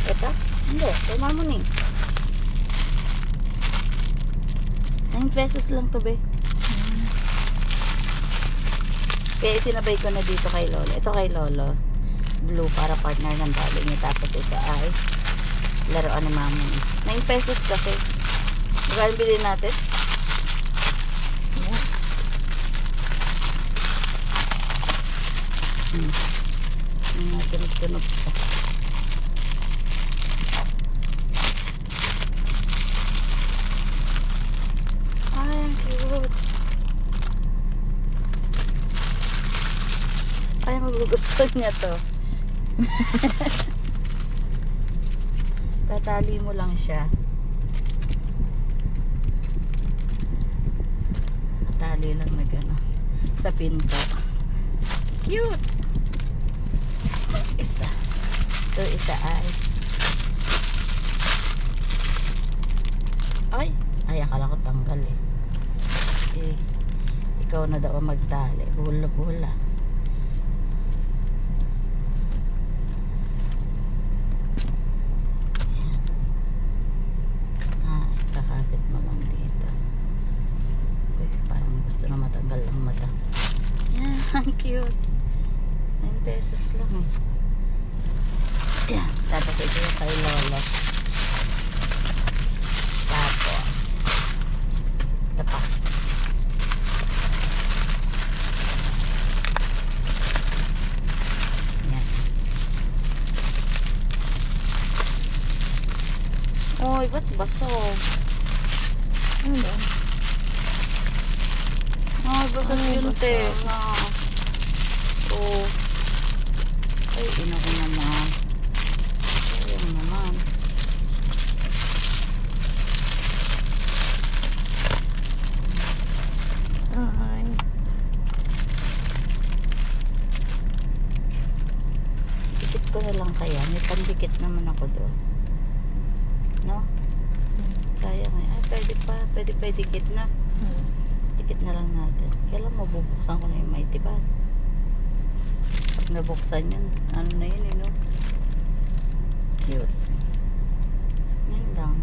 Ito? Hindi. Kay Mamon eh. 9 pesos lang to be. Kaya sinabay ko na dito kay Lolo. Ito kay Lolo. Blue para partner ng dali niya. Tapos ito ay laruan ni Mamon. 9 pesos kasi. Magkano bilhin natin? Tunog-tunog pa. Ay, ang cute. Ay, magugustuhan niya to. Tatali mo lang siya. Tatali lang na gano'n. Sa pinto. Cute! Isa. Ito isa ay akala ko tanggal eh. Ikaw na daw magtali. Bula. Kakapit mo lang dito. Uy, parang gusto na matanggal ang mata. Yan, cute. 9 pesos lang eh. Yan, tapos ito yung kay Lolo. Tapos ito pa. Yan. Oy, ba't baso? Ano? Ay, baso yun te. Oh. Ay, ina ko naman. Ayun naman. Ay. Dikit ko na lang kaya. May pandikit naman ako doon. No? Sayang eh. Ay, pwede pa. Pwede pa dikit na. Dikit na lang natin. Kailan mabubuksan ko na yung mighty pan. Pag nabuksan yan, ano na yun eh, no? Cute. Yan lang.